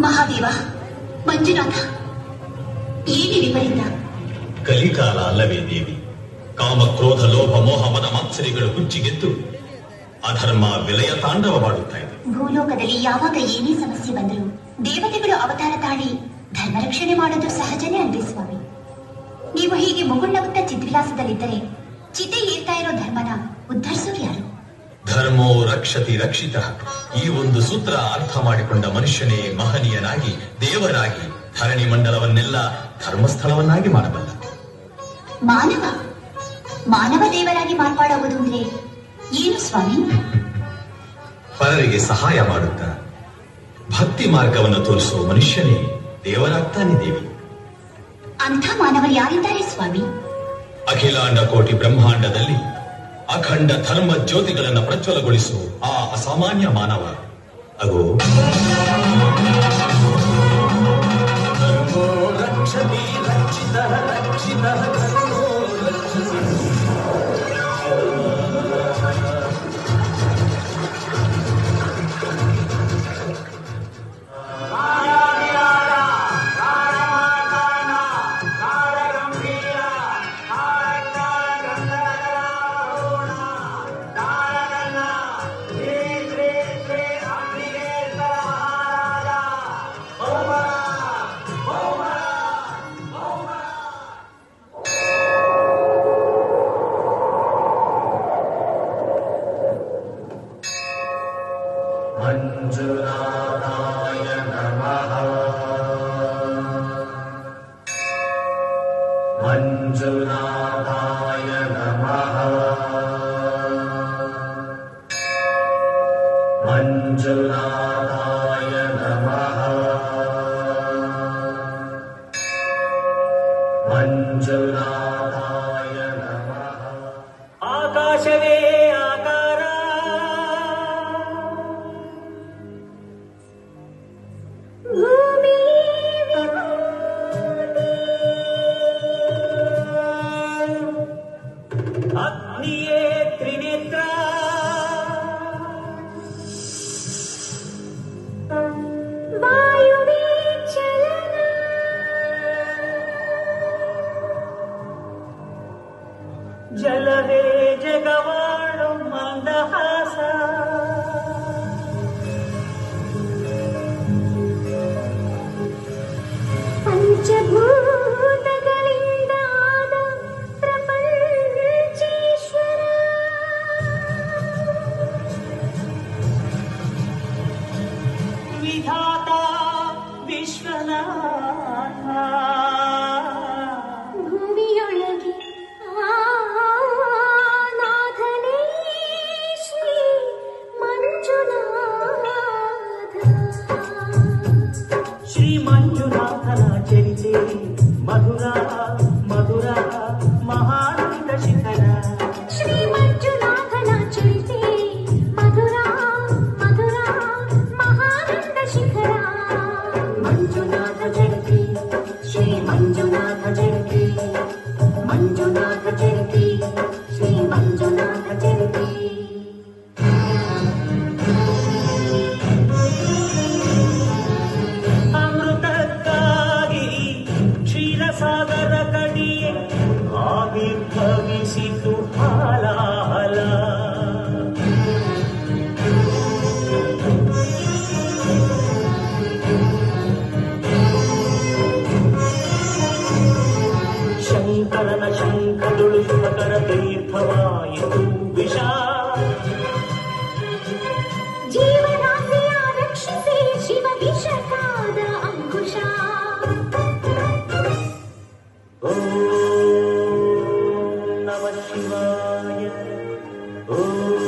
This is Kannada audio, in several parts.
ಮಹಾದೇವ, ಮಂಜುನಾಥ, ಏನಿ ವಿಪರೀತ? ಕಲಿಕಾಲ ಅಲ್ಲವೇ ದೇವಿ? ಕಾಮಕ್ರೋಧ ಲೋಭ ಮೋಹ ಮದ ಮಾತ್ಸರಿಗಳು ಹುಚ್ಚಿಗೆದ್ದು ಅಧರ್ಮ ವಿಲಯ ತಾಂಡವವಾಡುತ್ತಾ ಇದೆ. ಭೂಲೋಕದಲ್ಲಿ ಯಾವಾಗ ಏನೇ ಸಮಸ್ಯೆ ಬಂದರೂ ದೇವತೆಗಳು ಅವತಾರ ತಾಳಿ ಧರ್ಮರಕ್ಷಣೆ ಮಾಡೋದು ಸಹಜನೇ ಅಲ್ವೇ ಸ್ವಾಮಿ? ನೀವು ಹೀಗೆ ಮುಗುಳ್ನಗುತ್ತಾ ಚಿದ್ವಿಲಾಸದಲ್ಲಿದ್ದರೆ ಚಿತೆ ಏರ್ತಾ ಇರೋ ಧರ್ಮನ ಉದ್ಧರಿಸೋರು ಯಾರು? ಧರ್ಮೋ ರಕ್ಷತಿ ರಕ್ಷಿತ. ಈ ಒಂದು ಸೂತ್ರ ಅರ್ಥ ಮಾಡಿಕೊಂಡ ಮನುಷ್ಯನೇ ಮಹನೀಯನಾಗಿ ದೇವರಾಗಿ ಧರಣಿ ಮಂಡಲವನ್ನೆಲ್ಲ ಧರ್ಮಸ್ಥಳವನ್ನಾಗಿ ಮಾಡಬಲ್ಲ. ಮಾನವ ದೇವರಾಗಿ ಮಾರ್ಪಾಡೋದು ಅಂದ್ರೆ ಏನು ಸ್ವಾಮಿ? ಪರರಿಗೆ ಸಹಾಯ ಮಾಡುತ್ತಾ ಭಕ್ತಿ ಮಾರ್ಗವನ್ನು ತೋರಿಸುವ ಮನುಷ್ಯನೇ ದೇವರಾಗ್ತಾನೆ ದೇವಿ. ಅಂಥ ಮಾನವರು ಯಾರಿದ್ದಾರೆ ಸ್ವಾಮಿ? ಅಖಿಲಾಂಡ ಕೋಟಿ ಬ್ರಹ್ಮಾಂಡದಲ್ಲಿ ಅಖಂಡ ಧರ್ಮ ಜ್ಯೋತಿಗಳನ್ನು ಪ್ರಜ್ವಲಗೊಳಿಸುವ ಆ ಅಸಾಮಾನ್ಯ ಮಾನವ ಅಗೋ ರಕ್ಷತಿ ರಕ್ಷಿತ ರಕ್ಷಿತ ಮಂಜುನಾಥಾಯ ನಮಃ. ಮಂಜುನಾಥಾಯ ನಮಃ. ಮಂಜುನಾಥಾಯ ನಮಃ. ಮಂಜುನಾಥಾಯ ನಮಃ. ಆಕಾಶವೇ ಆಕಾರ, ಅಗ್ನಿಯೇ ತ್ರಿನೇತ್ರ, ವಾಯುವೇ ಚಲನ, ಜಲವೇ ಜಗವಾಳು ಮಂದಹಾಸ, ಪಂಚಭೂತಗಳಿಂದ ಆದ ಪ್ರಪಂಚೇಶ್ವರ, ವಿಧಾತ ವಿಶ್ವನಾಥ, ಭೂಮಿಯೊಳಗೆ ನಾಥನೇ ಶ್ರೀ ಮಂಜುನಾಥ. ಶ್ರೀ ಮಂಜುನಾಥನ ಚರಿತೆ ಮಧುರ ಮಧುರ ಮಹಾನಂದ ಶಿಖರ. ಶ್ರೀ ಮಂಜುನಾಥನ ಚರಿತೆ ಮಧುರ ಮಧುರ ಮಹಾನಂದ ಶಿಖರ. ಮಂಜುನಾಥ ಚರಿತೆ ಶ್ರೀ ಮಂಜುನಾಥ ಚರಿತೆ, ಮಂಜುನಾಥ ಚರಿತೆ ಶ್ರೀ ಮಂಜುನಾಥ ಚರಿತೆ. ಅಮೃತಕ್ಕಾಗಿ ಕ್ಷೀರಸಾಗರ ಕಡಿಯೇ ಆವಿರ್ಭವಿಸಿತು ಹಾಲಾಹಲ. ಶಂಕರನ ಶಂಖದುಳು ಶುಭಕರ ತೀರ್ಥವಾಯಿತು ವಿಷ. ಜೀವರಾಶಿಯ ರಕ್ಷಿಸಿ ಶಿವ ವಿಷಕಾದ ಅಂಕುಶ. ಓಂ ನಮಃ ಶಿವಾಯ, ಓಂ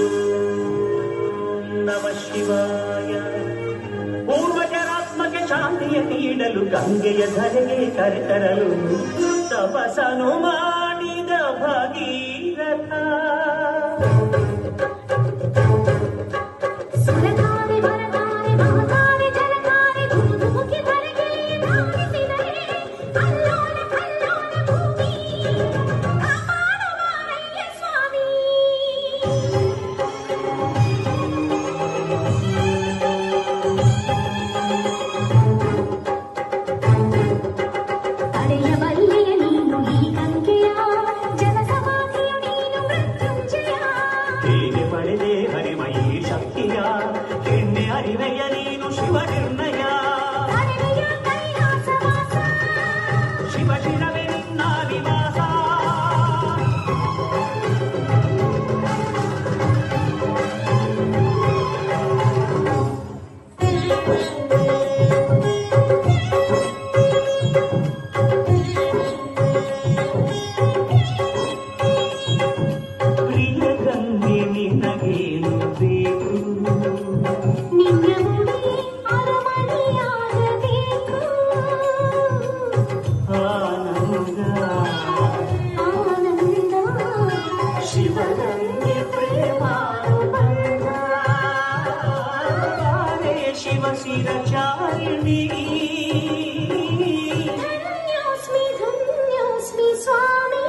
ನಮಃ ಶಿವಾಯ. ಪೂರ್ವಜರಾತ್ಮಕ್ಕೆ ಶಾಂತಿಯ ನೀಡಲು ಗಂಗೆಯ ಧರೆಗೆ ಕರೆತರಲು ತಪಸನು ಮಾಡಿದ ಭಗೀರಥ. ಸುರಧಾರೆ ವರಧಾರೆ ಮಹಧಾರೆ ಜಲಧಾರೆ ಧೂಮುಖಿ ಧರೆಗೆ ಧಾರಿಸಿದರೆ ಅಲ್ಲೋಲ ಕಲ್ಲೋಲ ಭೂಮಿ ಕಾಪಾಡುವಾರಯ್ಯ ಸ್ವಾಮಿ. ಹರಿಣಿ ಧನ್ಯೋಸ್ಮಿ ಸ್ವಾಮಿ.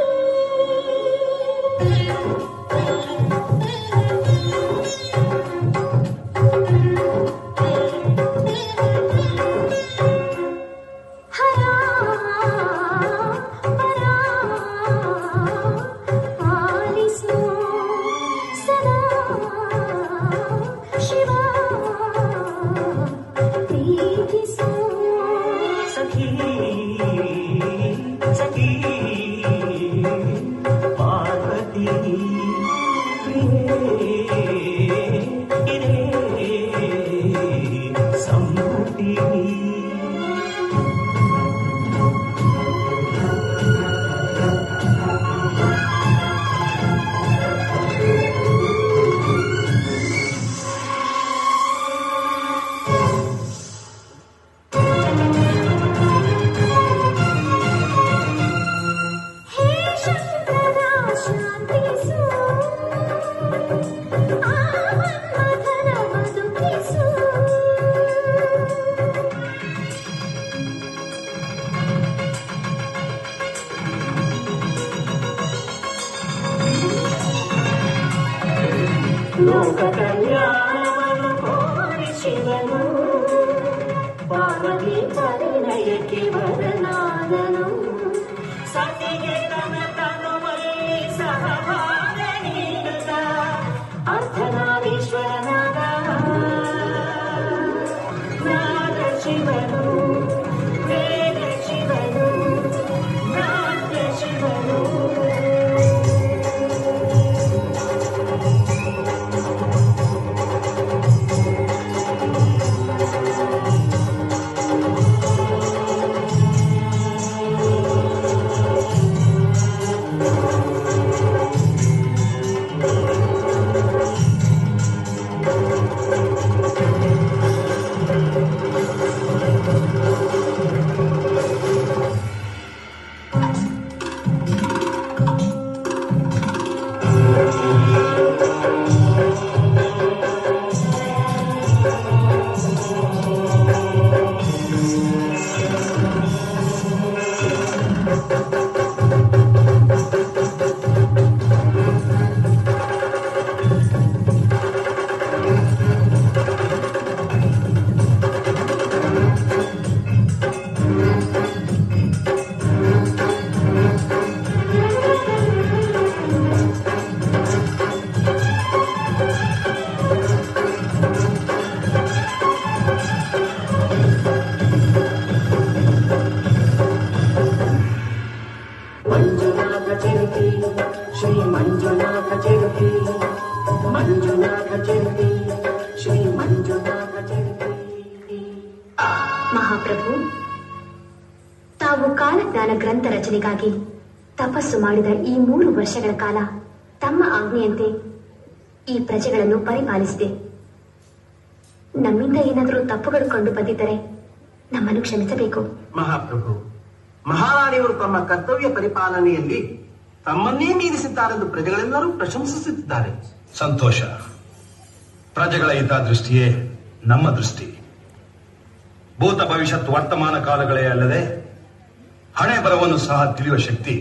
ಲೋಕ ಕಲ್ಯಾಣವನ್ನು ಕೋರಿ ಶಿವನು ಪಾರ್ವತಿ ಪರಿಣಯಕ್ಕೆ ವರನಾದನು. ಸತಿಗೆ ತನ ತನುವಲ್ಲಿ ಸಹಭಾಗ ನೀಡುತ್ತ ಅರ್ಧನಾರೀಶ್ವರನಾದ ನಾದ ಶಿವನು, ವೇದ ಶಿವನು, ನಾಟ್ಯ ಶಿವನು. ಶ್ರೀ ಮಂಜುನಾಥ ಚರಿತಿ, ಮಂಜುನಾಥ ಚರಿತಿ, ಶ್ರೀ ಮಂಜುನಾಥ ಚರಿತಿ. ಮಹಾಪ್ರಭು, ತಾವು ಕಾಲಜ್ಞಾನ ಗ್ರಂಥ ರಚನೆಗಾಗಿ ತಪಸ್ಸು ಮಾಡಿದ ಈ 3 ವರ್ಷಗಳ ಕಾಲ ತಮ್ಮ ಆಜ್ಞೆಯಂತೆ ಈ ಪ್ರಜೆಗಳನ್ನು ಪರಿಪಾಲಿಸಿದೆ. ನಮ್ಮಿಂದ ಏನಾದರೂ ತಪ್ಪುಗಳು ಕಂಡು ಬಂದಿದ್ದರೆ ನಮ್ಮನ್ನು ಕ್ಷಮಿಸಬೇಕು. ಮಹಾಪ್ರಭು, ಮಹಾರಾಣಿಯವರು ತಮ್ಮ ಕರ್ತವ್ಯ ಪರಿಪಾಲನೆಯಲ್ಲಿ ತಮ್ಮನ್ನೇ ಮೀರಿಸಿದ್ದಾರೆಂದು ಪ್ರಜೆಗಳೆಲ್ಲರೂ ಪ್ರಶಂಸಿಸುತ್ತಿದ್ದಾರೆ. ಸಂತೋಷ. ಪ್ರಜೆಗಳ ಹಿತದೃಷ್ಟಿಯೇ ನಮ್ಮ ದೃಷ್ಟಿ. ಭೂತ ಭವಿಷ್ಯತ್ ವರ್ತಮಾನ ಕಾಲಗಳೇ ಅಲ್ಲದೆ ಹಣೆ ಬರವನ್ನು ಸಹ ತಿಳಿಯುವ ಶಕ್ತಿ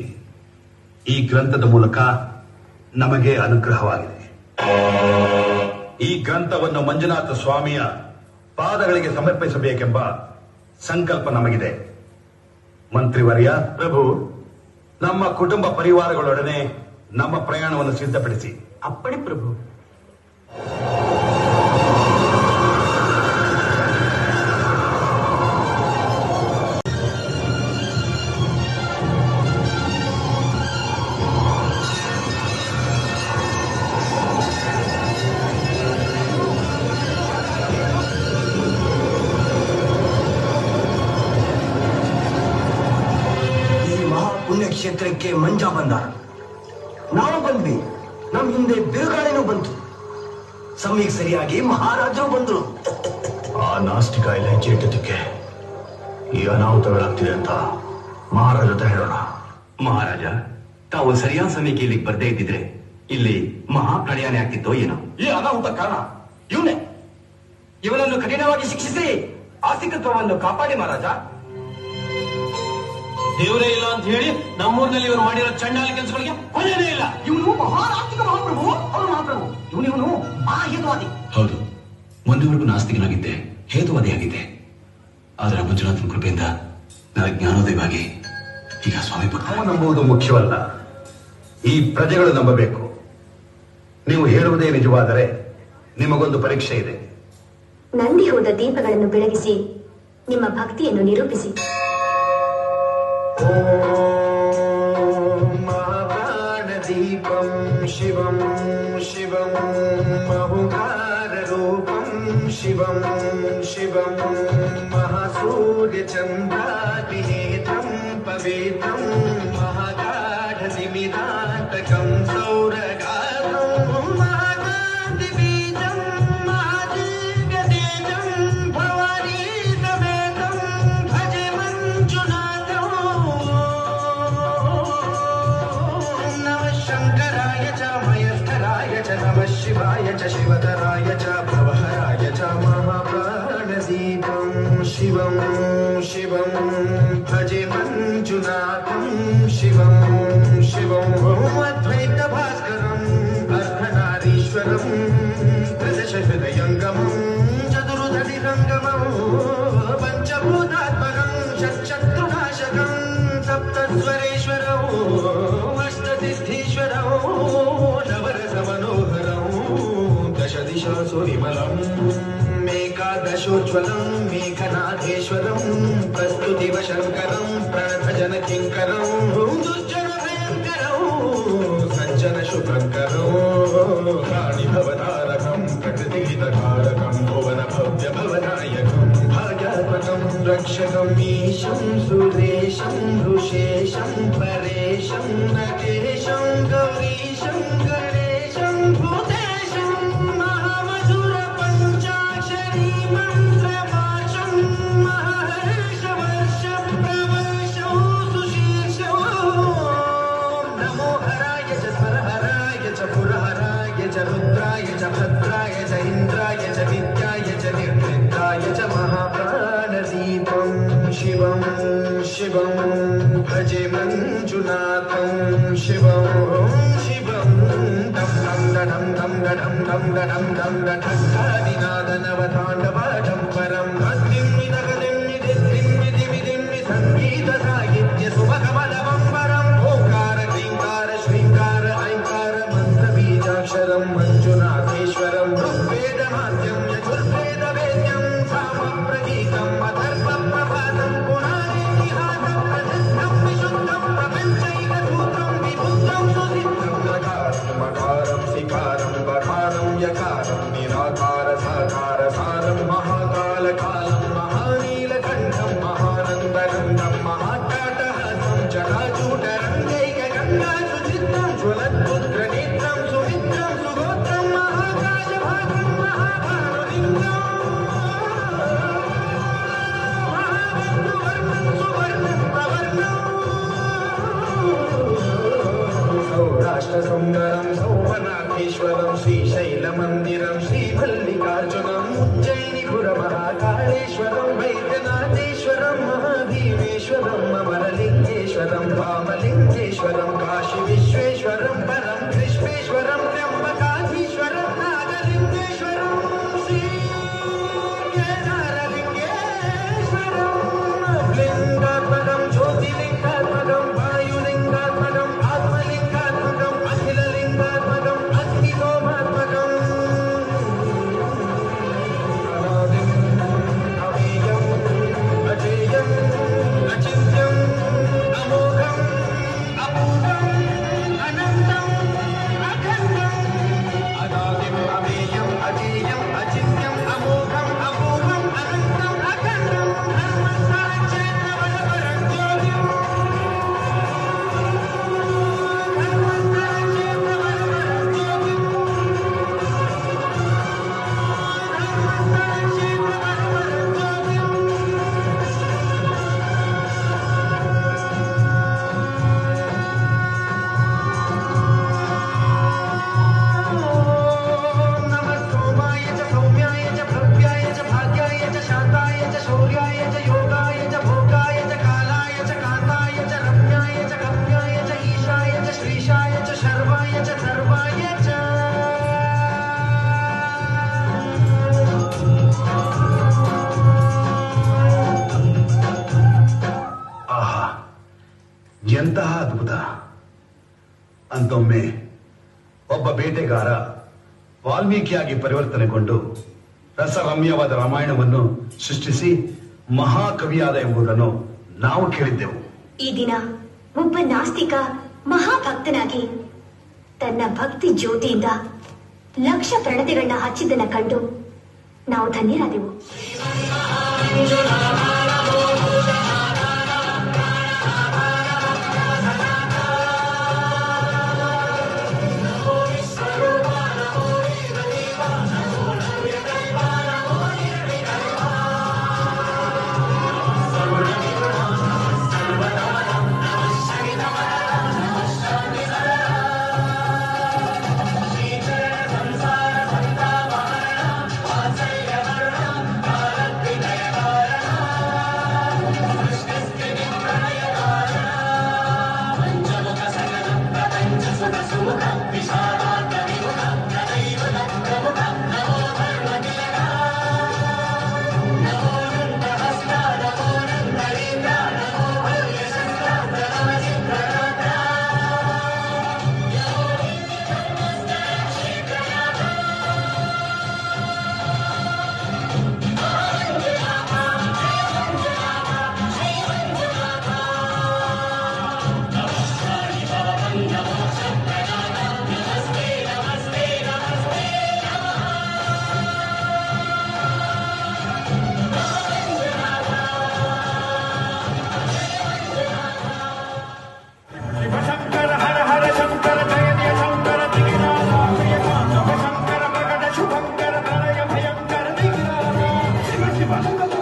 ಈ ಗ್ರಂಥದ ಮೂಲಕ ನಮಗೆ ಅನುಗ್ರಹವಾಗಿದೆ. ಈ ಗ್ರಂಥವನ್ನು ಮಂಜುನಾಥ ಸ್ವಾಮಿಯ ಪಾದಗಳಿಗೆ ಸಮರ್ಪಿಸಬೇಕೆಂಬ ಸಂಕಲ್ಪ ನಮಗಿದೆ. ಮಂತ್ರಿವರ್ಯ, ಪ್ರಭು, ನಮ್ಮ ಕುಟುಂಬ ಪರಿವಾರಗಳೊಡನೆ ನಮ್ಮ ಪ್ರಯಾಣವನ್ನು ಸಿದ್ಧಪಡಿಸಿ. ಅಪ್ಪಣೆ ಪ್ರಭು. ಪುಣ್ಯಕ್ಷೇತ್ರಕ್ಕೆ ಮಂಜ ಬಂದ, ನಾವು ಬಂದ್ವಿ. ನಮ್ ಹಿಂದೆ ಬಿರುಗಾಳಿನೂ ಬಂತು. ಸಮಯಕ್ಕೆ ಸರಿಯಾಗಿ ಮಹಾರಾಜರು ಬಂದ್ರು. ಆ ನಾಸ್ತಿಕ ಇಲ್ಲಿ ಹೆಜ್ಜೆ ಇಟ್ಟದಕ್ಕೆ ಈ ಅನಾಹುತಗಳಾಗ್ತಿದೆ ಅಂತ ಮಹಾರಾಜ ಹತ್ರ ಹೇಳೋಣ. ಮಹಾರಾಜ, ತಾವು ಸರಿಯಾದ ಸಮಯಕ್ಕೆ ಇಲ್ಲಿಗೆ ಬರ್ದೇ ಇದ್ದಿದ್ರೆ ಇಲ್ಲಿ ಮಹಾಪ್ರಳಯನೇ ಆಗ್ತಿತ್ತೋ ಏನೋ. ಈ ಅನಾಹುತ ಕಾರಣ ಇವನೇ. ಇವನನ್ನು ಕಠಿಣವಾಗಿ ಶಿಕ್ಷಿಸಿ ಆಸ್ತಿಕತ್ವವನ್ನು ಕಾಪಾಡಿ ಮಹಾರಾಜ. ದೇವರೇ ಇಲ್ಲ ಅಂತ ಹೇಳಿ ನಮ್ಮೂರಿನಲ್ಲಿ ಇವರು ಮಾಡಿರೋ ಚಂಡಾಲ ಕೆಲಸಗಳಿಗೆ ಕೊನೆಯೇ ಇಲ್ಲ. ಇವನು ಮಹಾರಾಷ್ಟ್ರಿಕ ಮಹಾಪ್ರಭು, ಅವರು ಮಹಾಪ್ರಭು. ಇವನು ಮಹಾಹೇತವಾದಿ. ಹೌದು, ಮೊನ್ನೆವರೆಗೂ ನಾಸ್ತಿಕನಾಗಿದ್ದೆ, ಹೇತುವಾದಿಯಾಗಿದ್ದೆ. ಆದರೆ ಮಂಜುನಾಥನ ಕೃಪೆಯಿಂದ ನನಗೆ ಜ್ಞಾನೋದಯವಾಗಿ ಈಗ ಸ್ವಾಮಿ ಭಕ್ತ. ನಾವು ನಂಬುವುದು ಮುಖ್ಯವಲ್ಲ, ಈ ಪ್ರಜೆಗಳು ನಂಬಬೇಕು. ನೀವು ಹೇಳುವುದೇ ನಿಜವಾದರೆ ನಿಮಗೊಂದು ಪರೀಕ್ಷೆ ಇದೆ. ನಂದಿ ಹೋದ ದೀಪಗಳನ್ನು ಬೆಳಗಿಸಿ ನಿಮ್ಮ ಭಕ್ತಿಯನ್ನು ನಿರೂಪಿಸಿ. ಮಹಾಪ್ರಾಣದೀಪಂ ಶಿವಂ ಶಿವಂ ಮಹುಕಾರ ರೂಪಂ ಶಿವಂ ಶಿವಂ ಮಹಾಸೂರ್ಯಚಂದ್ರಾದಿನೇತ್ರಂ ಪವಿತ್ರಂ ಮಹಾಗಾಢನಿಮಿದಾಂತಕಂ ಸೌರಗಾತ್ರಂ ಮಹಾಕಾಂತಿಬೀಜಂ ಮಹಾದಿವ್ಯತೇಜಂ ಭವಾನಿ ಸಮೇತಂ ಭಜೆ ಮಂಜುನಾಥಂ. ನಮಃ ಶಂಕರಾಯ ಚ ಮಯಸ್ಥರಾಯ ಚ ನಮಃ ಶಿವಾಯ ಚ ಶಿವತರಾಯ ಚ ಭವಹರಾಯ ಚ ಮಹಾಪ್ರಾಣದೀಪಂ ಶಿವಂ ಶಿವಂ ಭಜೆ ಮಂಜುನಾಥಂ ಶಿವಂ ಶಿವಂ ಅದ್ವೈತ ಭಾಸ್ಕರಂ ಅರ್ಧನಾರೀಶ್ವರಂ ತ್ರಿದಶ ಹೃದಯಂಗಮಂ ಚತುರ್ಧಿ ಸಂಗಮಂ ಪಂಚಭೂತಾತ್ಮಕಂ ಷಟ್ಶತ್ರುನಾಶಕಂ ಸಪ್ತಸ್ವರೇಶ್ವರಂ ಅಷ್ಟಸಿದ್ಧೀಶ್ವರಂ ನವರಸ ಮನೋಹರಂ ದಶ ದಿಶಾಸು ವಿಮಲಂ ಮೇಕಾದಶೋಜ್ವಲಂ ಮೇಘನಾಥೇಶ್ವರಂ ಪ್ರಸ್ತುತಿವ ಶಂಕರಂ ಪ್ರಣತಜನ ಕಿಂಕರಂ ದುರ್ಜನ ಭಯಂಕರಂ ಸಜ್ಜನ ಶುಭಂಕರಂ ಪ್ರಾಣಿ ಭವತಾರಕಂ ಪ್ರಕೃತಿ ಹಿತಕಾರಕಂ ಭುವನ ಭವ್ಯ ಭವನಾಯಕಂ ಭಾಗ್ಯಾತ್ಮಕಂ ರಕ್ಷಕಂ ಈಶಂ ಸುರೇಶಂ ಋಷೇಶಂ ಪರೇಶಂ ನಟೇಶಂ ಗೌರೀಶಂ ಗಣೇಶಂ ಭೂತೇಶಂ ಮಹಾಮಧುರ ಪಂಚಾಕ್ಷರಿ ಮಂತ್ರವಾಚಂ ಮಹರ್ಷ ವರ್ಷ ಪ್ರವರ್ಷಂ ಸುಶೀರ್ಷಂ ನಮೋ ಹರಾಯ ಚ ಸ್ವರಹರಾಯ ಚ ಪುರಹರಾಯ ಚ ರುದ್ರಾಯ ಚ ಭದ್ರಾಯ ಚ ಇಂದ್ರಾಯ ಚ ವಿದ್ಯಾಯ ಚ ನಿರ್ವಿದ್ಯಾಯ ಚ ಮಹಾಪ್ರಾಣದೀಪಂ ಶಿವಂ ಶಿವಂ ಭಜೆ ಮಂಜುನಾಥಂ ಶಿವಂ ಶಿವಂ ದಂ ದಂ ದಂ ದಂ ದಂ ದಂ ದಂ ದಂ ಠಕ್ಕಾದಿನಾದ ನವತಾಂಡವಾಢಂ ಪರಂ ದಿಮ್ಮಿ ಸಂಗೀತ ಸಾಹಿತ್ಯ ಸುಮಕಮಲವಂಬರಂ ಓಂಕಾರ ಕ್ರೀಂಕಾರ ಶ್ರೀಂಕಾರ ಐಂಕಾರ ಮಂತ್ರ ಬೀಜಾಕ್ಷರಂ ಮಂಜುನಾಥೇಶ್ವರಂ ಋಗ್ವೇದ ಮಾಧ್ಯಂ ಯಜುರ್ವೇದ ವೇದ್ಯಂ ಸಾಮ ಪ್ರಗೀತಂ ಅಥರ್ವ ಪ್ರಭಾತಂ ಪುರಾಣೇತಿಹಾಸಂ ಪ್ರಸಿದ್ಧಂ ವಿಶುದ್ಧಂ ಪ್ರಪಂಚೈಕ ಸೂತ್ರಂ ವಿಬುದ್ಧಂ ಸುಸಿದ್ಧಂ ನಕಾರಂ ಸಿಕಾರಂ ಪಠಾನಂ ಯಕಾರಂ ನಿರಾಕಾರ ಸಾಕಾರ ಸಾರಂ ಮಹಾಕಾಲ ಕಾಲಂ च योगाय च भोगाय च कालाय च कान्ताय च रम्याय च गम्याय च ईशाय च श्रीशाय च शर्वाय च सर्वाय च ಆಹಾ, ಎಂತಹ ಅದ್ಭುತ! ಅಂತೊಮ್ಮೆ ಒಬ್ಬ ಬೇಟೆಗಾರ ವಾಲ್ಮೀಕಿಯಾಗಿ ಪರಿವರ್ತನೆಗೊಂಡು ರಸರಮ್ಯವಾದ ರಾಮಾಯಣವನ್ನು ಸೃಷ್ಟಿಸಿ ಮಹಾಕವಿಯಾದ ಎಂಬುದನ್ನು ನಾವು ಕೇಳಿದ್ದೆವು. ಈ ದಿನ ಒಬ್ಬ ನಾಸ್ತಿಕ ಮಹಾಭಕ್ತನಾಗಿ ತನ್ನ ಭಕ್ತಿ ಜ್ಯೋತಿಯಿಂದ ಲಕ್ಷ ಪ್ರಣತಿಗಳನ್ನ ಹಚ್ಚಿದ್ದನ್ನ ಕಂಡು ನಾವು ಧನ್ಯರಾದೆವು. शंकर हर हर शंकर जय जय शंकर दिगिनाथ शंकर प्रकट शुभंकर प्रलय भयंकर दिगिनाथ शिव शिव शंकर